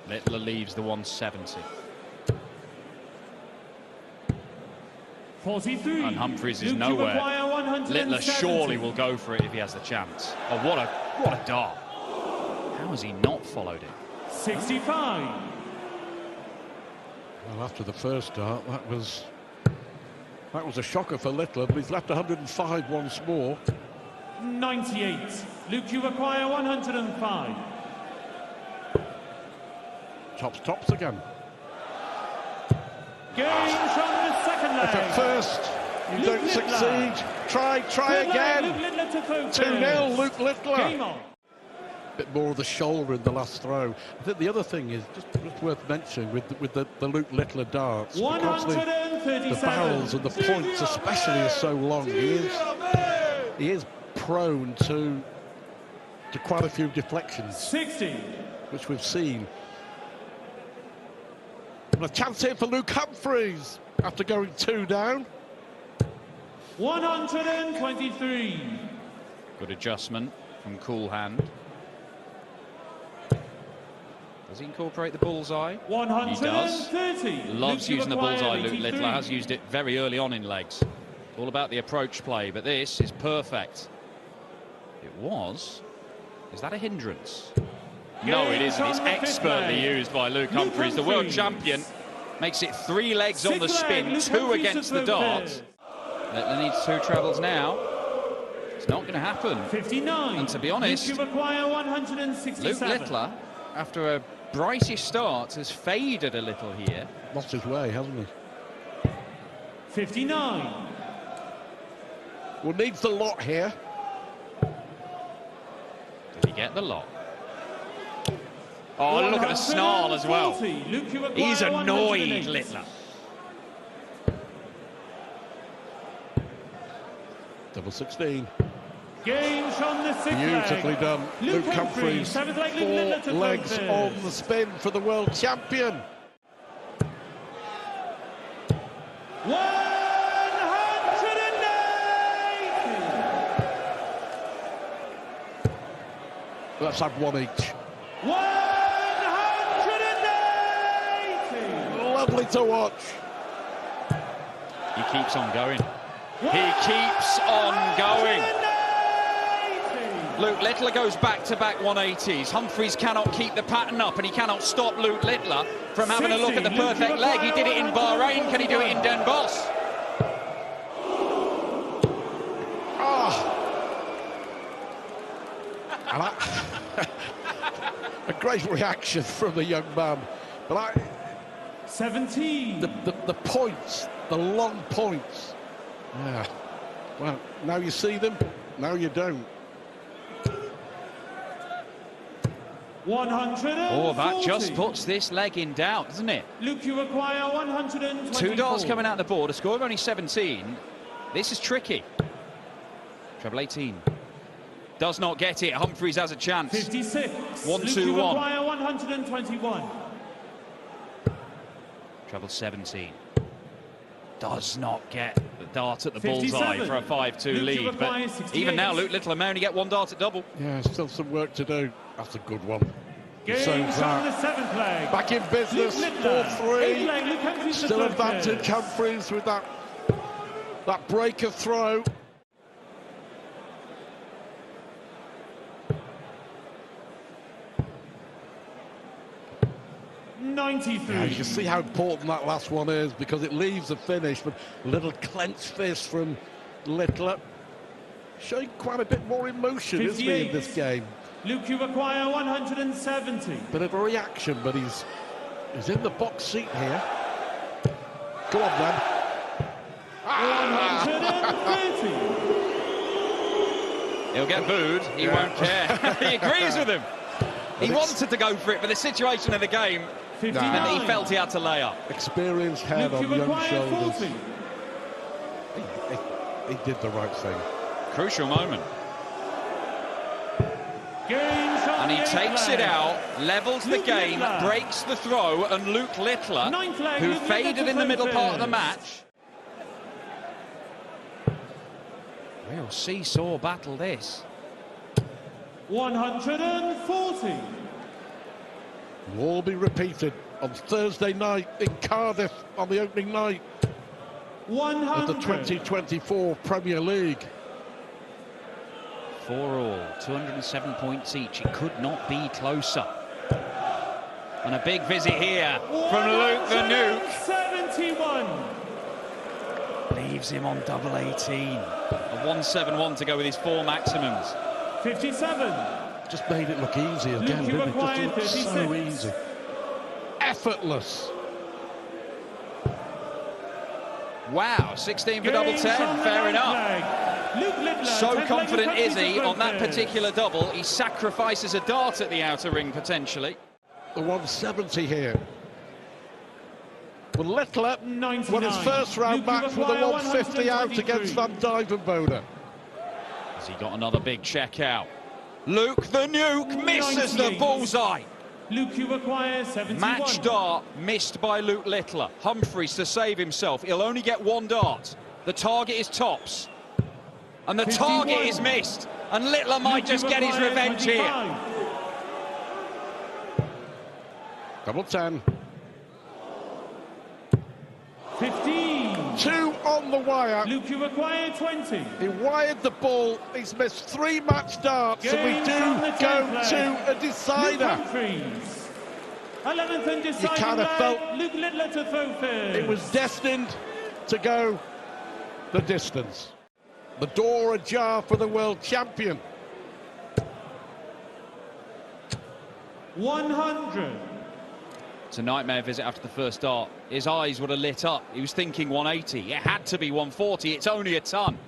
Littler leaves the 170. 43. And Humphreys is nowhere. Littler surely will go for it if he has the chance. Oh, what a dart. How has he not followed it? 65. Well, after the first dart, that was a shocker for Littler, but he's left 105 once more. 98. Luke, you acquire 105. Tops again. Game from the second leg. If at first you don't succeed, try again. 2-0, Luke Littler. Game on. Bit more of the shoulder in the last throw. I think the other thing is just worth mentioning with the Luke Littler darts, because the barrels and the points especially are so long. He is prone to quite a few deflections, 60, which we've seen. And a chance here for Luke Humphreys after going 2 down. 123. Good adjustment from Cool Hand. Does he incorporate the bullseye? 130. He does. Loves using the bullseye. Luke Littler has used it very early on in legs. All about the approach play, but this is perfect. It was. Is that a hindrance? No, it isn't. It's expertly used by Luke Humphreys. The world champion makes it 3 legs on the spin, 2 against the dart. Littler needs 2 trebles now. It's not going to happen. 59. And to be honest, Luke Littler, after a brightish start, has faded a little here. Lost his way, hasn't he? 59. Well, needs the lot here. Did he get the lot? Oh, look at the snarl as well. He's annoyed, Littler. Double 16. Games from the 6th Beautifully leg. done. Luke Humphreys, 4 legs on the spin for the world champion. 180. Let's have 1 each. 180. Lovely to watch. He keeps on going. He keeps on going. Luke Littler goes back-to-back 180s. Humphreys cannot keep the pattern up, and he cannot stop Luke Littler from having a look at the perfect leg. He did it in Bahrain. Can he do it in Den Bosch? Oh. And a great reaction from the young man. But 17. The points, the long points. Yeah. Well, now you see them, now you don't. 140. Oh, that just puts this leg in doubt, doesn't it? Luke, you require 124. 2 darts coming out the board, a score of only 17. This is tricky. Treble 18. Does not get it. Humphreys has a chance. 56. 1, Luke, 2, you 1. require 121. Treble 17. Does not get the dart at the bullseye for a 5-2 lead. But even now, Luke Littler may only get 1 dart at double. Yeah, still some work to do. That's a good one. Games on the 7th leg. Back in business, 4-3. Still advantage Humphreys with that breaker throw. Yeah, you can see how important that last one is, because it leaves a finish, but a little clenched fist from Littler. Showing quite a bit more emotion, isn't he, in this game? Luke, you require 170. Bit of a reaction, but he's in the box seat here. Go on, then. 130. He'll get booed. He won't care. He agrees with him. He wanted to go for it, but the situation of the game, and he felt he had to lay up. Experienced head on young shoulders. He did the right thing. Crucial moment. And he takes it out, levels the game, breaks the throw, and Luke Littler, who faded in the middle part of the match. Real seesaw battle, this. 140. Will all be repeated on Thursday night in Cardiff on the opening night of the 2024 Premier League. 4-all, 207 points each. It could not be closer. And a big visit here from Luke the Nuke. 71. Leaves him on double 18. A 171 to go with his 4 maximums. 57. Just made it look easy again, didn't it? Just looked so easy. Effortless. Wow, 16 for double 10, fair enough. So confident is he on that particular double, he sacrifices a dart at the outer ring potentially. The 170 here. Well, Liebherr won his first round match with a 150 out against Van Dijvenbode. Has he got another big check out? Luke the Nuke misses the bullseye. Luke, you require 71. Match dart missed by Luke Liebherr. Humphreys to save himself. He'll only get 1 dart. The target is tops. And the 51. target is missed. And Liebherr might just get his revenge 25. here. Double 10. 15. 2 on the wire. Luke, you require 20. He wired the ball. He's missed 3 match darts, and we do go to a decider. Humphreys. 11th and deciding You kind of felt Luke Liebherr to throw first. it was destined to go the distance. The door ajar for the world champion. 100. It's a nightmare visit after the first dart. His eyes would have lit up. He was thinking 180. It had to be 140. It's only a ton.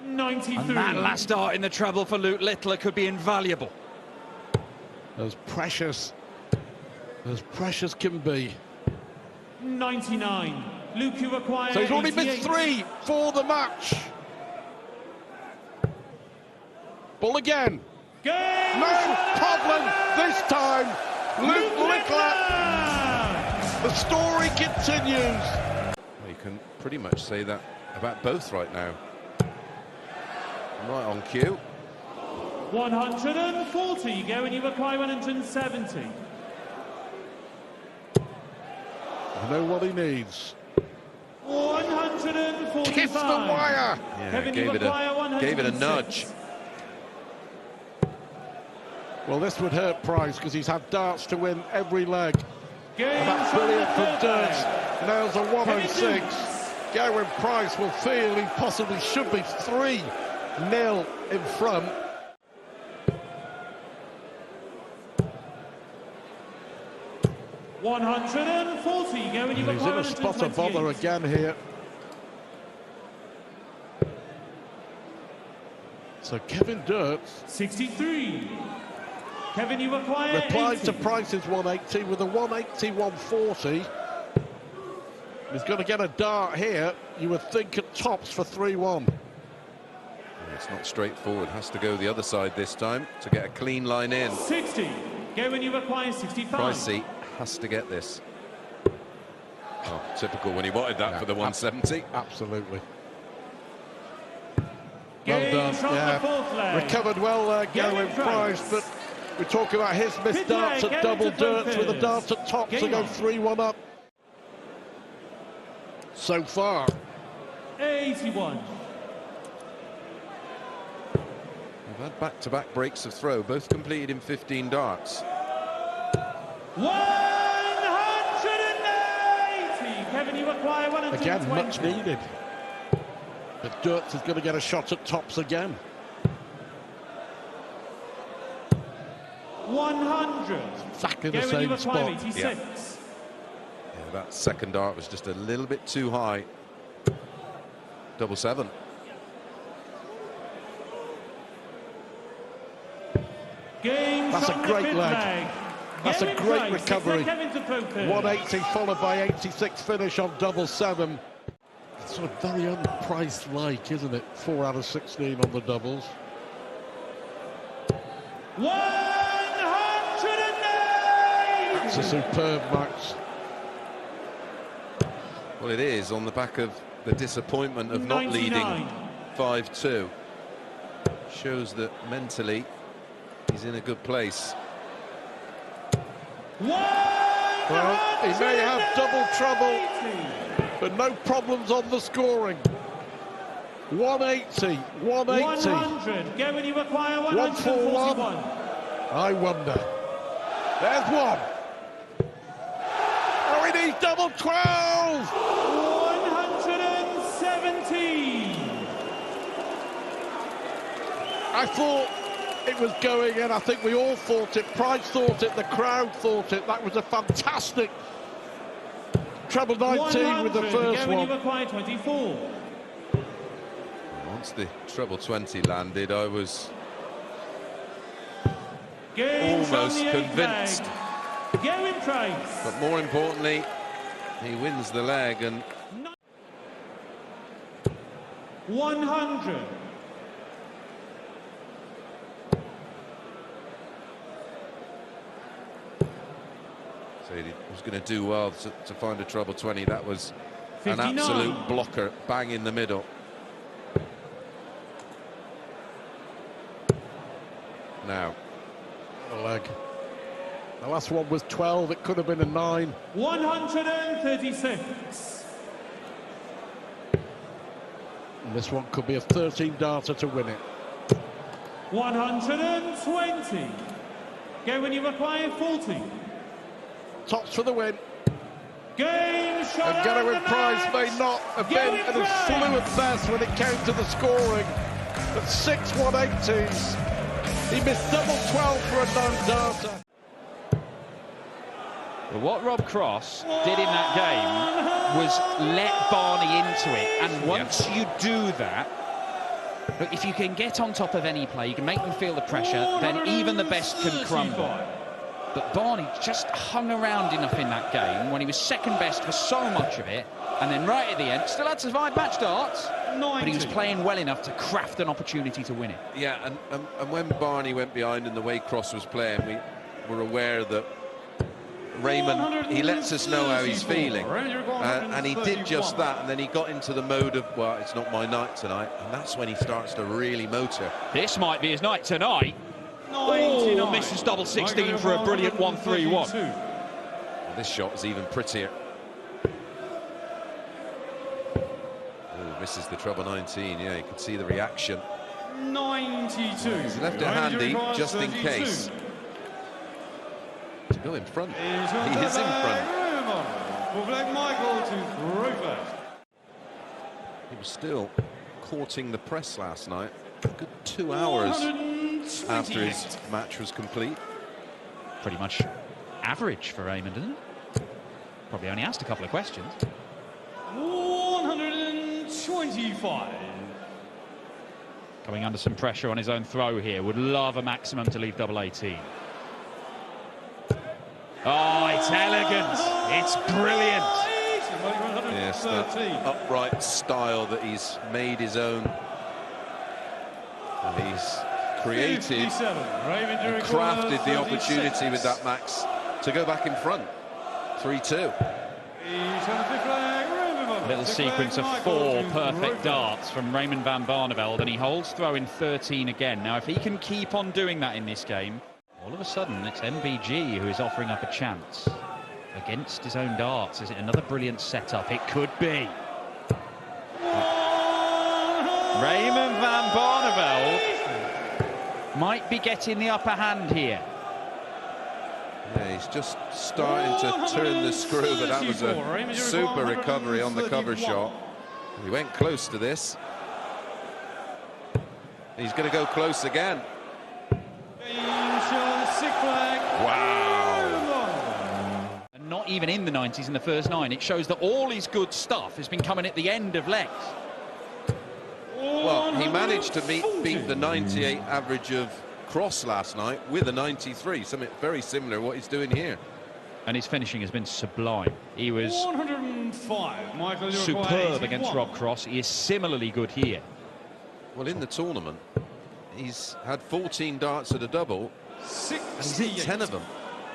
93. And that last dart in the treble for Luke Liebherr could be invaluable. As precious can be. 99. Luke, you require So he's only 88. missed 3 for the match. Ball again. Game No problem this time. Luke Liebherr. The story continues. Well, you can pretty much say that about both right now. Right on cue. 140. You go and you require 170. I know what he needs. 145. Kiss the wire. Yeah, Kevin, gave you it a 106. nudge. Well, this would hurt Price because he's had darts to win every leg. Game And that's from brilliant the from third Dirks. leg. Nails a 106. Kevin Gerwen Price will feel he possibly should be 3-0 in front. $140. Go and you He's in require a spot of bother 128. again here. So Kevin Dirks 63. Kevin, you require replied 80. to Price's 180 with a 180-140. He's going to get a dart here. You would think at tops for 3-1. It's not straightforward. Has to go the other side this time to get a clean line in. 60. Go and you require 65. Pricey has to get this. Oh, typical when he wanted that for the 170. Absolutely. Game Well done. from the fourth leg. Recovered well there, Gerwen Price, but we're talking about his missed Fifth darts leg, at get double into dirts with a focus. dart at top to Game go on. 3-1 up. So far. 81. They've had back-to-back breaks of throw, both completed in 15 darts. 180. Kevin, you require 120. Again, much needed. But Dirks is going to get a shot at tops again. 100. Exactly the Go and you same require spot. 86. Yeah, that second dart was just a little bit too high. Double 7. Game That's from a the great fifth leg. That's a Gerwen great Price, recovery. Kevin to focus. 180 followed by 86 finish on double 7. It's sort of very unpriced-like, isn't it? 4 out of 16 on the doubles. 180. It's a superb match. Well, it is on the back of the disappointment of not 99. leading 5-2. Shows that mentally he's in a good place. Well, he may have double trouble, but no problems on the scoring. 180, 180. 100. Gerwen, you require 141. 141. I wonder. There's one. Oh, he needs double 12. 117. I thought it was going in. I think we all thought it. Price thought it. The crowd thought it. That was a fantastic treble 19 with the first Gerwen, one. you require 24. Once the treble 20 landed, I was Games almost on the convinced. Gerwen Price. But more importantly, he wins the leg. And 100. so he was going to do well to find a treble 20. That was 59. an absolute blocker, bang in the middle. Now, A leg. The last one was 12. It could have been a 9. 136. And this one could be a 13-darter to win it. 120. Gerwen, you require 40. Tops for the win. Game shot. And Gerwen Price may not have been at his fluent best when it came to the scoring. But 6 180s. He missed double 12 for a 9-darter. But what Rob Cross did in that game was let Barney into it. And once you do that, look, if you can get on top of any play, you can make them feel the pressure, then even the best can crumble. But Barney just hung around enough in that game when he was second best for so much of it, and then right at the end, still had to survive match darts, but he was playing well enough to craft an opportunity to win it. yeah, and when Barney went behind and the way Cross was playing, we were aware that Raymond, he lets us know how he's feeling, and he did just that, and then he got into the mode of, well, it's not my night tonight, and that's when he starts to really motor. This might be his night tonight. Oh, misses double 16 for a brilliant 1-3-1. Well, this shot was even prettier. Oh, misses the treble 19. Yeah, you can see the reaction. 92. He's left it handy just in case. To go in front. He is in front. He was still courting the press last night. A good 2 hours after his match was complete. Pretty much average for Raymond, isn't it? Probably only asked a couple of questions. 125. Coming under some pressure on his own throw here. Would love a maximum to leave double 18. Oh, it's elegant. It's brilliant. Yes, that upright style that he's made his own. And he's created and crafted the opportunity with that max to go back in front. 3-2. A little sequence of 4 perfect darts from Raymond van Barneveld, and he holds throw in 13 again. Now, if he can keep on doing that in this game, all of a sudden it's MBG who is offering up a chance against his own darts. Is it another brilliant setup? It could be. Raymond van Barneveld might be getting the upper hand here. Yeah, he's just starting to turn the screw, but that was a super recovery on the cover shot. He went close to this. He's going to go close again. Wow. And not even in the 90s in the first 9. It shows that all his good stuff has been coming at the end of legs. Well, he managed to beat the 98 average of Cross last night with a 93, something very similar to what he's doing here. And his finishing has been sublime. He was 105. Michael, superb against Rob Cross. He is similarly good here. Well, in the tournament, he's had 14 darts at a double, and he's hit 10 of them.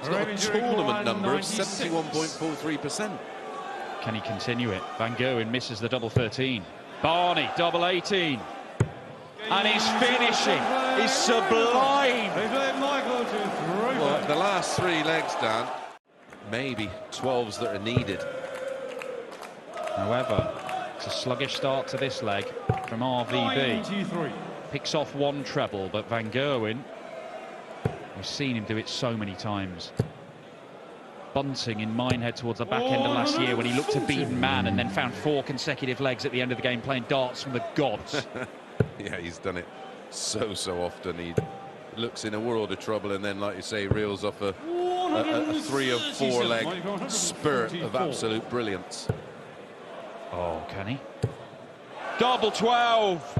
He's got a tournament number of 71.43%. Can he continue it? Van Gerwen misses the double 13. Barney, double 18. And his finishing is sublime. Well, the last 3 legs, Dan, maybe 12s that are needed. However, it's a sluggish start to this leg from RVB. 93. Picks off one treble, but Van Gerwen, we've seen him do it so many times. Bunting in Minehead towards the back end of last year when he looked a beaten man and then found 4 consecutive legs at the end of the game playing darts from the gods. Yeah, he's done it so often. He looks in a world of trouble and then, like you say, reels off a 3 or 4 leg spurt of absolute brilliance. Oh, can he? Double 12.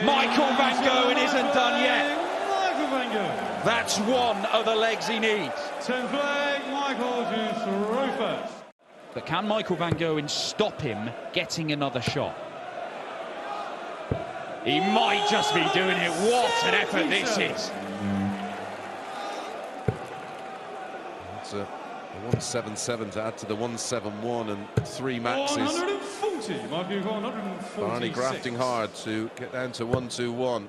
Michael Van Gerwen isn't done yet. Michael Van Gerwen. That's one of the legs he needs. 10th leg, Michael to throw first. But can Michael Van Gerwen stop him getting another shot? He might just be doing it. What an effort this is. It's a 177 to add to the 171 and 3 maxes. 140, might be 146. Barney grafting hard to get down to 121,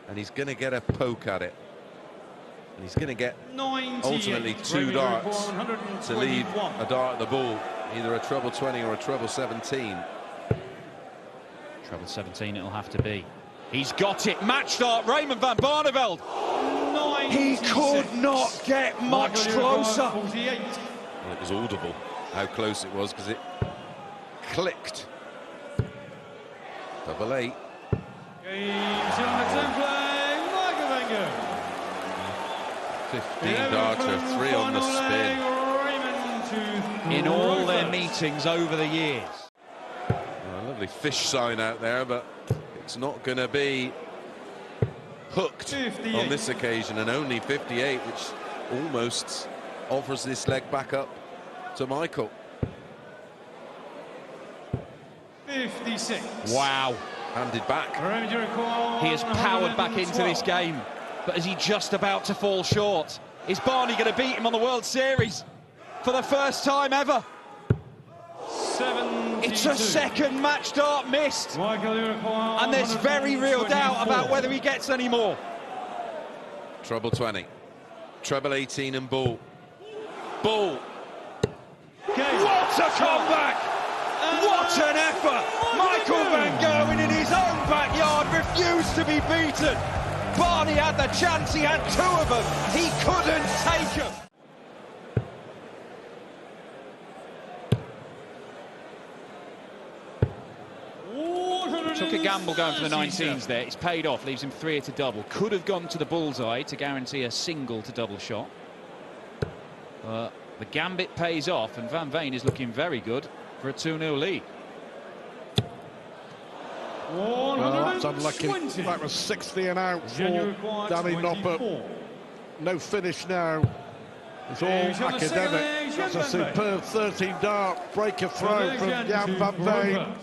and he's going to get a poke at it. And he's going to get ultimately 2 darts to leave a dart at the ball, either a treble 20 or a treble 17. Treble 17 it'll have to be. He's got it. Match start, Raymond van Barneveld. He could not get much closer. Well, it was audible how close it was because it clicked. Double 8. Game still on the 10th play, Michael Van Gerwen. 15 darter, 3 on the spin. In all their meetings over the years. A lovely fish sign out there, but it's not going to be hooked 58. On this occasion, and only 58, which almost offers this leg back up to Michael. 56. Wow. Handed back. He has powered back into this game, but is he just about to fall short? Is Barney going to beat him on the World Series for the first time ever? 72. It's a second match dart missed, and there's very real doubt about whether he gets any more. Treble 20, treble 18 and ball. Ball. What a comeback! What an effort! Michael Van Gerwen in his own backyard refused to be beaten. Barney had the chance, he had 2 of them. He couldn't take them. Took a gamble going for the 19s there. It's paid off, leaves him 3 to double. Could have gone to the bullseye to guarantee a single to double shot. The gambit pays off, and Van Veen is looking very good for a 2-0 lead. That's unlucky. That was 60 and out for Danny Noppert. No finish now. It's all academic. That's a superb 13-dart breaker throw from Jan Van Veen.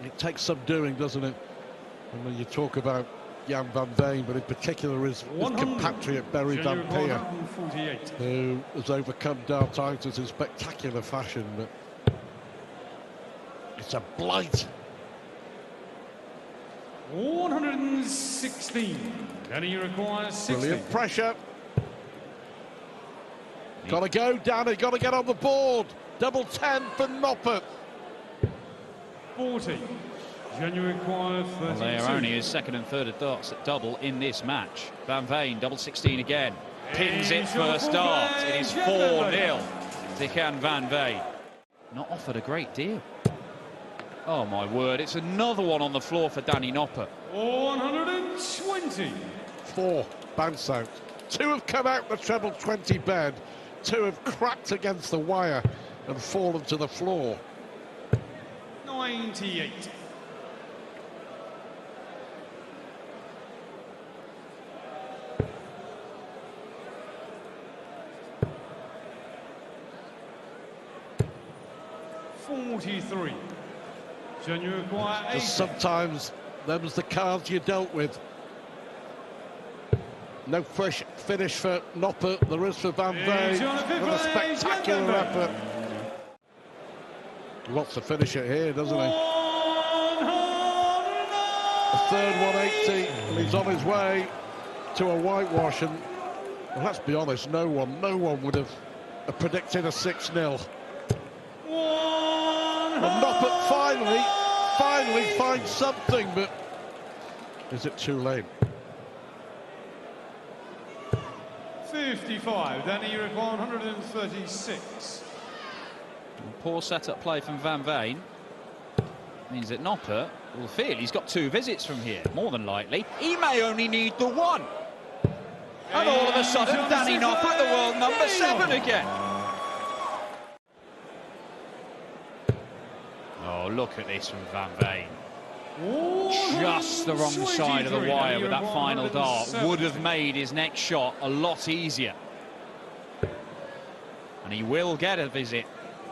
It takes some doing, doesn't it? And when you talk about Jan Van Veen, but in particular his compatriot Bergh Van Peer, who has overcome dartitis in spectacular fashion, but it's a blight. 116. And he requires 60. Brilliant pressure. Got to go, Danny. Got to get on the board. Double 10 for Noppert. 40. Genuine requires 32. Well, they are only his second and third darts at double in this match. Van Veen, double 16 again. Pins it first dart. It is 4-0 to Jan Van Veen. Not offered a great deal. Oh, my word. It's another one on the floor for Danny Noppert. 120. 4 bounce out. 2 have come out the treble 20 bed. 2 have cracked against the wire and fallen to the floor. 98. $43. Genuine require 80. Just sometimes them's the cards you dealt with. No fresh finish for Noppert. There is for Van Veen. With a spectacular effort. He wants to finish it here, doesn't he? A third 180, and he's on his way. to a whitewash, and well, let's be honest, no one would have predicted a 6-0. And Noppert finally finds something, but is it too late? 55, Danny, you require 136. Poor set-up play from Van Veen means that Noppert will feel he's got 2 visits from here, more than likely. He may only need the 1. And all of a sudden, Danny Noppert, the world number 7 again. Oh, look at this from Van Veen. Just the wrong side of the wire with that final dart. Would have made his next shot a lot easier. And he will get a visit.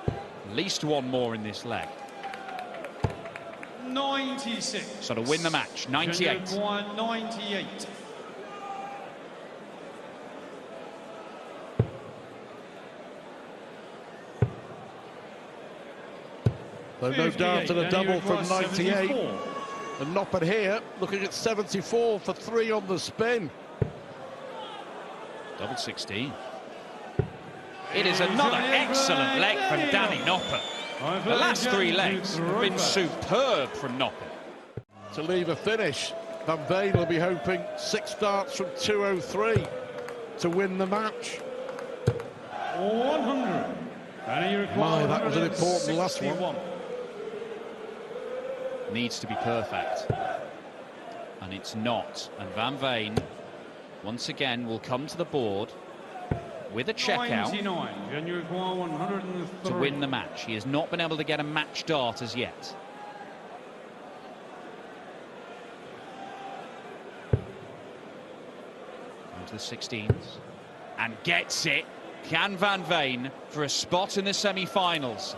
At least 1 more in this leg. 96. So to win the match, 98. 98. Though no doubt in a double from 98. And Noppert here looking at 74 for 3 on the spin. Double 16. It is another excellent leg from Danny Noppert. The last 3 legs have been superb from Noppert. To leave a finish, Van Veen will be hoping 6 darts from 203 to win the match. 100. My, that was an important last one. Needs to be perfect. And it's not. And Van Veen, once again, will come to the board with a checkout to win the match. He has not been able to get a match dart as yet. Going to the 16s and gets it. Can Van Veen for a spot in the semi-finals?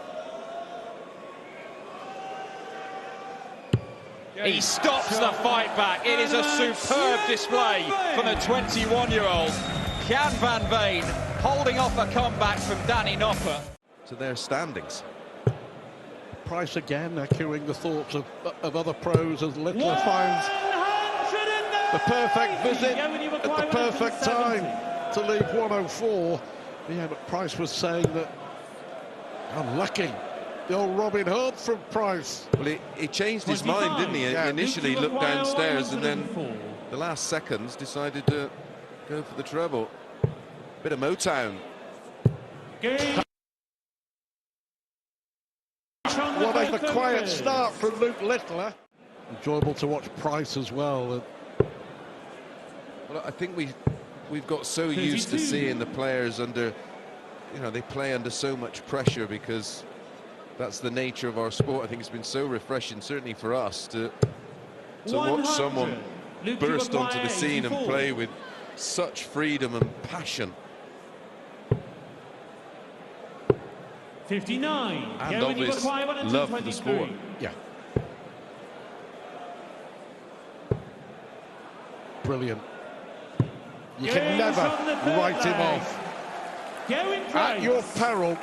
He stops the fight back. It is a superb display from the 21-year-old. Can Van Veen holding off a comeback from Danny Noppert. To their standings. Price again echoing the thoughts of other pros as Littler finds the perfect visit at the perfect time to leave 104. Yeah, but Price was saying that unlucky. The old Robin Hood from Price. Well, he changed his mind, didn't he? Yeah. He initially looked downstairs and then the last seconds decided to go for the treble. Bit of Motown. What a quiet start from Luke Littler. Enjoyable to watch Price as well. Well, I think we've got so used to seeing the players under, you know, they play under so much pressure because that's the nature of our sport. I think it's been so refreshing, certainly for us, to watch someone burst onto the scene and play with such freedom and passion. 59. And obvious love for the sport. Yeah. Brilliant. You can never write him off. At your peril.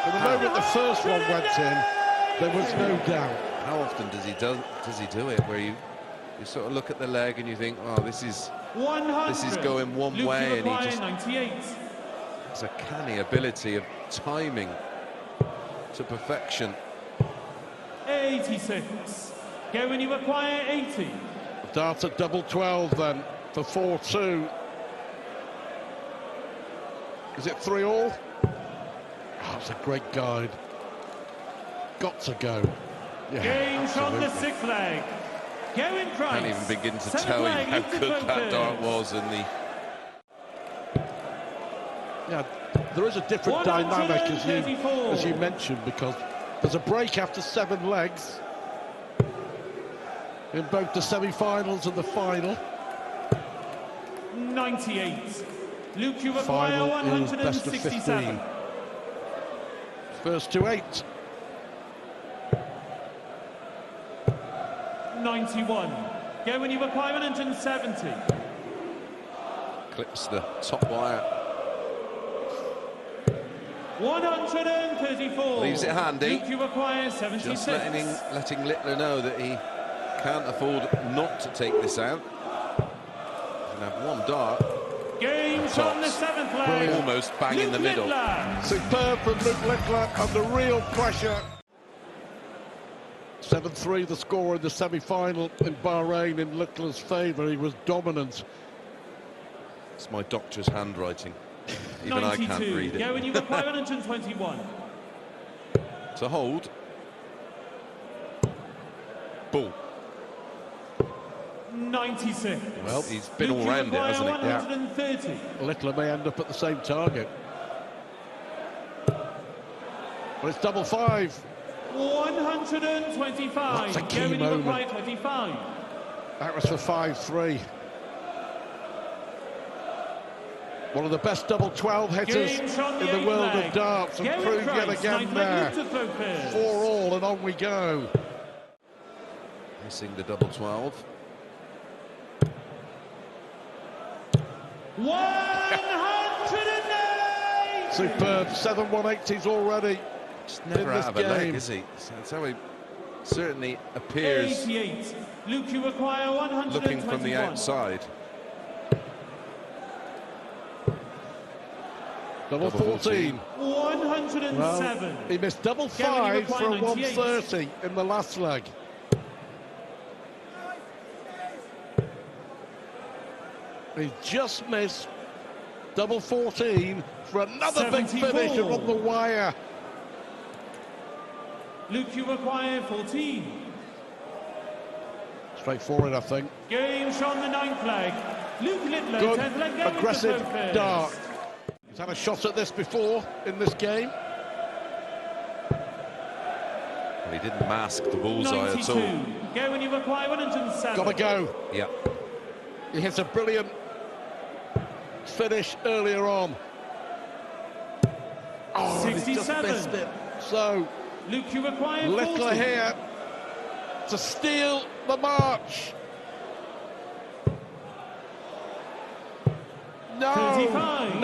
For the moment the first one went in, there was no doubt. How often does he do it where you sort of look at the leg and you think, oh, this is going one way, and he just has a canny ability of timing to perfection. 86. Gerwen, you acquire 80. Dart at double 12 then for 4-2. Is it 3-all? Oh, it's a great guide. Got to go. Yeah, Game from the 6th leg. Gerwen Price. Can't even begin to tell you how good that dart was in the... Yeah, there is a different dynamic as you mentioned, because there's a break after 7 legs in both the semi-finals and the final. 98. Luke, you acquire 167. First to 8. 91. Gerwen, you acquire 170. Clips the top wire. 134. Leaves it handy. Luke, you require 76. Just letting Liebherr know that he can't afford not to take this out. He's going to have one dart. Game from the 7th leg. Almost bang in the middle. Superb from Lukeller under real pressure. 7-3 the score in the semi-final in Bahrain in Lukeller's favour. He was dominant. It's my doctor's handwriting. Even 92. I can't read it. Gerwen, you require 121. To hold. Ball. 96. Well, he's been Luke, all round it, hasn't he? 130. Liebherr may end up at the same target. But it's double five. 125. That's a key Gerwen, you moment. require 25. That was for 5-3. One of the best double 12 hitters in the world of darts, and proved yet again there. 4-all, and on we go. Missing the double 12. 108. Superb, 7 180s already. Just never in out of this a leg, game. is he? That's how he certainly appears 88. Luke, you require 121. looking from the outside. Double 14. 107. Well, he missed double Gerwen, you 5 for a require 98. 130 in the last leg. He just missed double 14 for another 74. big finish on the wire. Luke, you require 14. Straightforward, I think. Game on the 9th leg. Luke Liebherr, Good, 10th leg, going aggressive to focus. dart. He's had a shot at this before in this game. Well, he didn't mask the bullseye 92. at all. Gerwen, you require 107. Gotta go. Yeah. He hits a brilliant finish earlier on. Oh, he's just 67. missed it. So, Luke, you require Liebherr 40. here to steal the march. No, 35.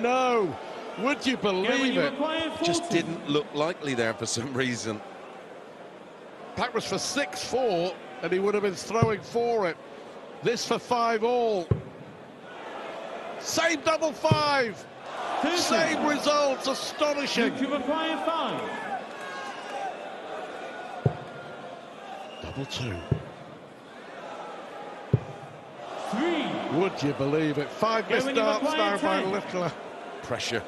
no. Would you Gerwen, believe you it? require 40. Just didn't look likely there for some reason. That was for 6-4, and he would have been throwing for it. This for 5-all. Same double 5. 30. Same results, astonishing. Luke, you require 5. Double 2. 3. Would you believe it? 5 missed Gerwen, you darts require now by 10. Liebherr. Pressure.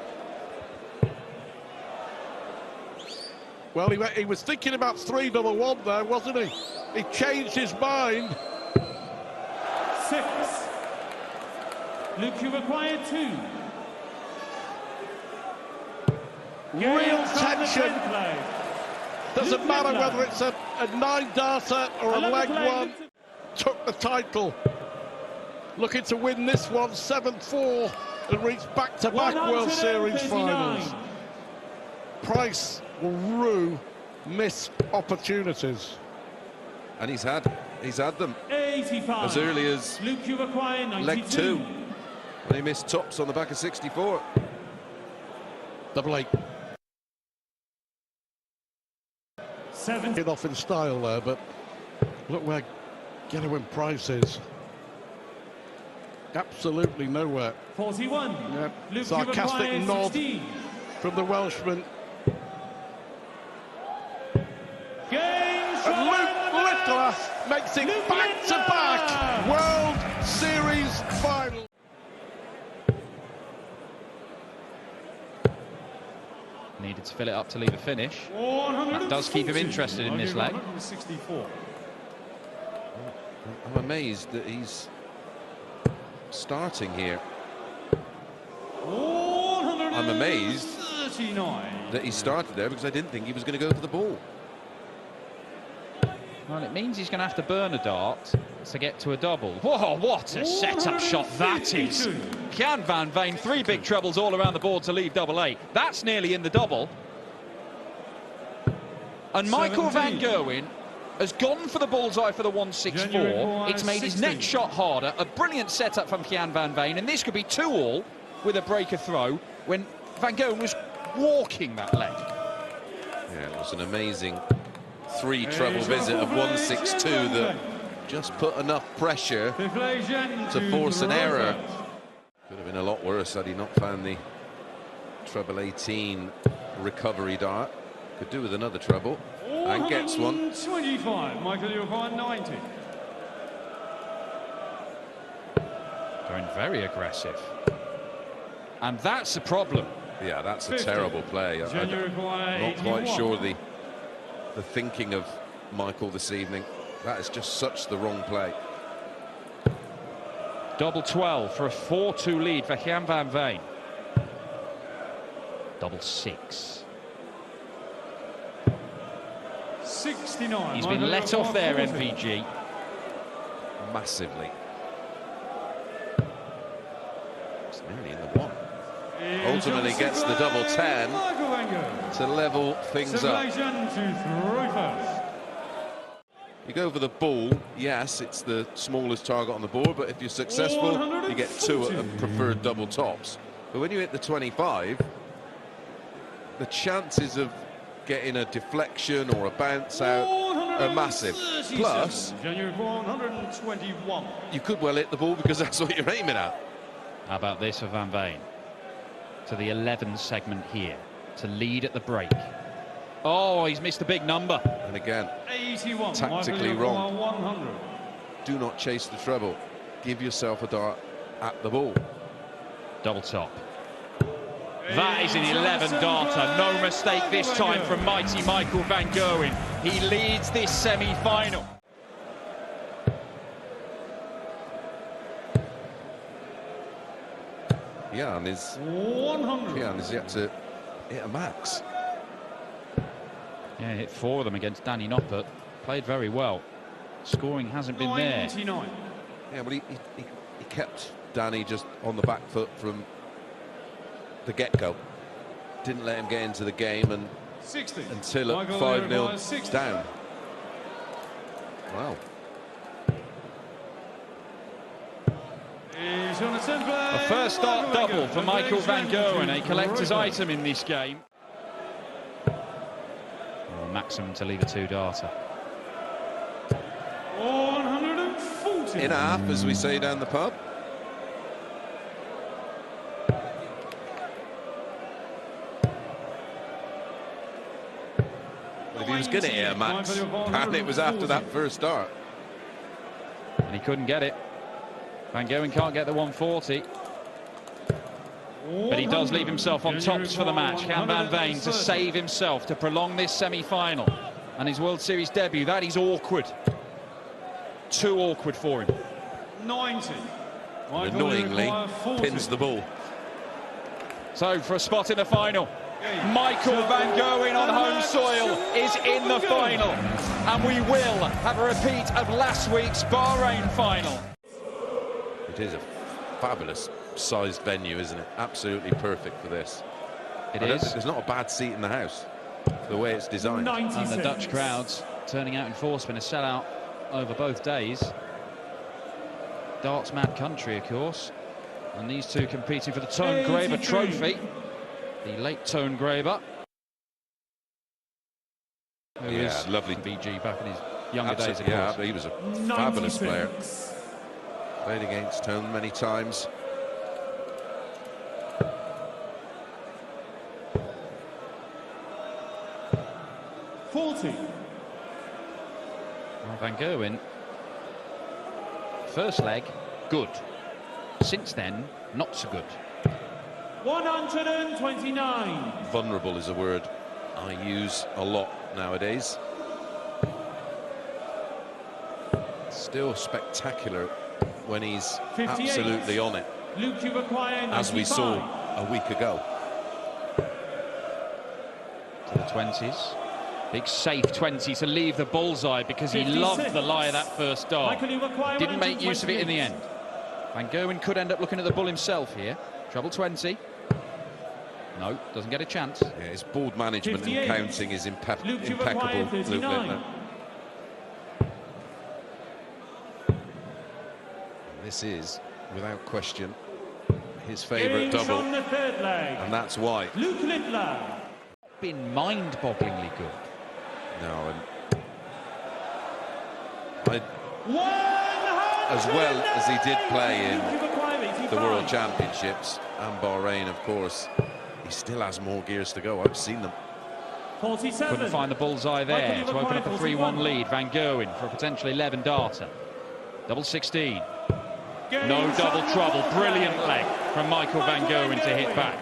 Well, he was thinking about 3 double 1 there, wasn't he? He changed his mind. 6. Luke, you require 2. Real tension. Doesn't Luke matter Liebherr. whether it's a 9-darter or a 11th leg leg. one. Took the title. Looking to win this one 7-4 and reach back-to-back World Series 139. finals. Price will rue missed opportunities. And he's had them 85. as early as Luke, you require 92. leg 2 when he missed tops on the back of 64. Double 8. 7. Get off in style there, but look where Gerwen Price is. Absolutely nowhere. 41. Yep. Luke, Sarcastic you require nod 16. from the Welshman. Game And Luke Liebherr makes it Luke back-to-back Liebherr. World Series final. Needed to fill it up to leave a finish. That does keep him interested in this leg. 164. I'm amazed that he's starting here. I'm amazed 139. that he started there because I didn't think he was going to go for the ball. Well, it means he's going to have to burn a dart to get to a double. Whoa, what a set-up shot that is. Jan van Veen, 3 big trebles all around the board to leave double 8. That's nearly in the double. And Michael van 17. Gerwen has gone for the bullseye for the 164. It's made his next shot harder. A brilliant setup from Jan van Veen, and this could be 2-all with a breaker throw when van Gerwen was walking that leg. Yeah, it was an amazing three-treble visit of 162 that just put enough pressure to force an error. Could have been a lot worse had he not found the treble 18 recovery dart. Could do with another treble, and gets one. 25, Michael, you require 90. Going very aggressive. And that's the problem. Yeah, that's a terrible play. I'm not quite sure the thinking of Michael this evening. That is just such the wrong play. Double 12 for a 4-2 lead for Jan van Veen. Double 6. 69. He's been let off there, MVG. Massively. It's nearly in the one. Ultimately gets the double 10 to level things up. You go for the ball, yes, it's the smallest target on the board, but if you're successful, you get 2 at preferred double tops. But when you hit the 25, the chances of getting a deflection or a bounce out are massive. Plus, you could well hit the ball because that's what you're aiming at. How about this for Van Veen? To the 11 segment here, to lead at the break. Oh, he's missed a big number. And again, 81, tactically wrong. 100. Do not chase the treble. Give yourself a dart at the ball. Double top. That is an 11 darter. No mistake this time from mighty Michael van Gerwen. He leads this semi-final. Jan is yet to hit a max. Yeah, hit 4 of them against Danny Noppert. Played very well. Scoring hasn't been there. Yeah, but he kept Danny just on the back foot from the get-go. Didn't let him get into the game and 60. Until at 5-0 down. Wow. A first start double for Michael van Gerwen, a collector's item in this game. Maximum to leave a 2-darter. 140. In a half, as we say down the pub. Well, if he was going to hit a max, apparently it was after that first dart. And he couldn't get it. Van Gerwen can't get the 140. But he does leave himself on tops for the match. Jan van Veen to save himself, to prolong this semi-final. And his World Series debut, that is awkward. Too awkward for him. 90. Annoyingly, pins the ball. So, for a spot in the final, Michael van Gerwen on home soil is in the final. And we will have a repeat of last week's Bahrain final. It is a fabulous sized venue, isn't it? Absolutely perfect for this. It is. There's not a bad seat in the house, the way it's designed. 96. And the Dutch crowds turning out in force. Been a sellout over both days. Darts mad country, of course. And these two competing for the Toon Graber trophy. The late Toon Graber. Yeah, lovely. VG back in his younger days, of yeah, course. he was a fabulous player. Played against Toon many times. Van Gerwen, first leg, good. Since then, not so good. 129. Vulnerable is a word I use a lot nowadays. Still spectacular when he's 58. Absolutely on it, Luke, you require 95. as we saw a week ago. To the 20s. Big safe 20 to leave the bullseye because he 56. loved the lie of that first dart. Didn't make 128. use of it in the end. Van Gerwen could end up looking at the bull himself here. Treble 20. No, doesn't get a chance. Yeah, his board management 58. and counting is impeccable, Luke 39. Liebherr. This is, without question, his favourite double, and that's why. Lukeller. Been mind-bogglingly good. No, and as well as he did play in the World Championships and Bahrain, of course, he still has more gears to go. I've seen them. 47. Couldn't find the bullseye there to open up a 3-1 lead. Van Gerwen for a potential 11 darter. Double 16. No double trouble. Brilliant leg from Michael Van Gerwen to hit back.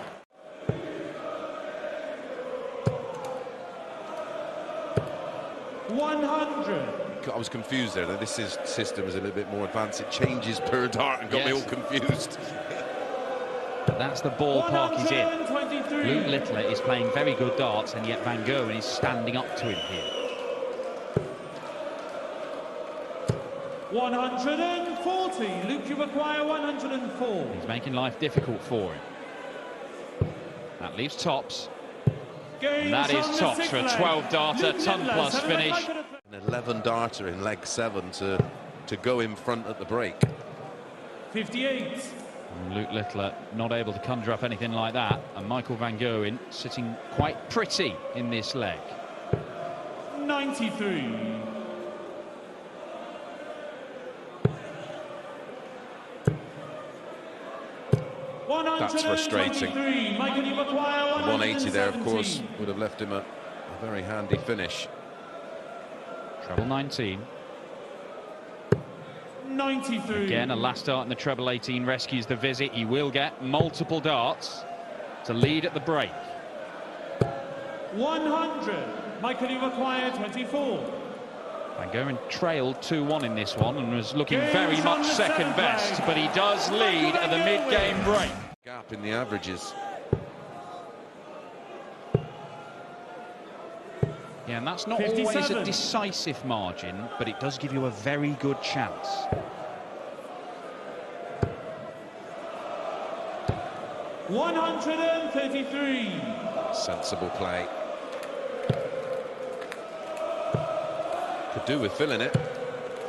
I was confused there. This system is a little bit more advanced. It changes per dart and got me all confused. But that's the ballpark he's in. Luke Littler is playing very good darts, and yet Van Gerwen is standing up to him here. 140. Luke, you require 104. He's making life difficult for him. That leaves tops. And that is tops for a 12-darter, ton-plus finish. An 11-darter in leg 7 to go in front at the break. 58. And Luke Littler not able to conjure up anything like that, and Michael Van Gerwen sitting quite pretty in this leg. 93. That's frustrating. The 180 there, of course, would have left him a very handy finish. Treble 19. 93. Again, a last dart in the treble 18 rescues the visit. He will get multiple darts to lead at the break. 100. Michael, you require 24. Van Gerwen trailed 2-1 in this one and was looking very much second best, but he does lead at the mid-game break. Gap in the averages. Yeah, and that's not always a decisive margin, but it does give you a very good chance. $133. Sensible play. Could do with filling it,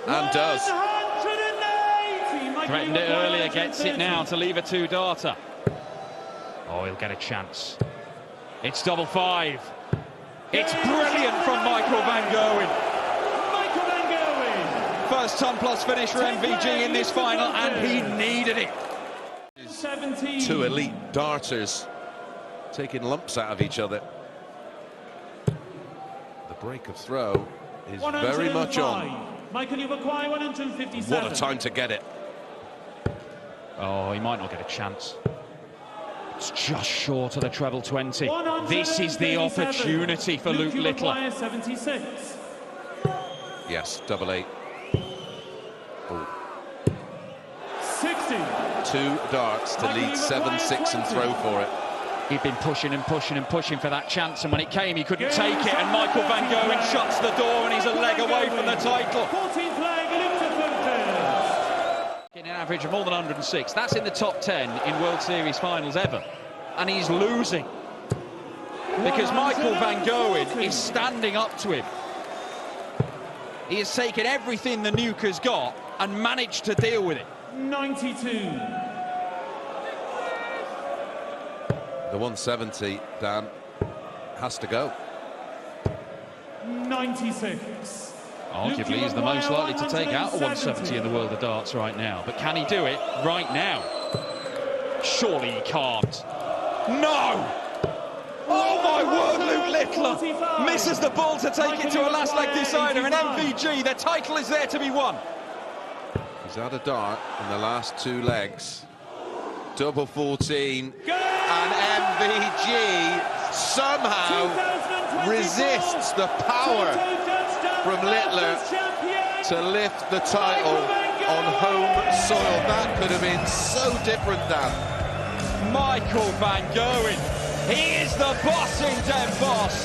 and does. Threatened it earlier, gets it now to leave a 2-darter. Oh, he'll get a chance. It's double 5. It's brilliant from Michael Van Gerwen. Michael Van Gerwen. First ton-plus finish for MVG in this final, and he needed it. 17. Two elite darters taking lumps out of each other. The break of throw is very much on. Michael, you require 157. What a time to get it. Oh, he might not get a chance. It's just short of the treble 20. This is the opportunity for Luke Littler. 76. Yes, double 8. Oh. 60. 2 darts to lead 7-6 and throw for it. He'd been pushing and pushing and pushing for that chance, and when it came, he couldn't take it, and Michael Van Gerwen shuts the door, and he's a leg away from the title. 14th leg, Getting an average of more than 106. That's in the top 10 in World Series finals ever. And he's losing. Because Michael Van Gerwen is standing up to him. He has taken everything the nuke has got and managed to deal with it. 92. The 170, Dan, has to go. 96. Arguably, he's the most likely to take out a 170 in the world of darts right now. But can he do it right now? Surely he can't. No! Oh my word, Luke Littler misses the ball to take it to a last leg decider, and MVG, their title is there to be won. He's had a dart in the last 2 legs. Double 14, and MVG somehow resists the power from Littler to lift the title on home soil. That could have been so different, Dan. Michael Van Gerwen, he is the boss in Den Bosch.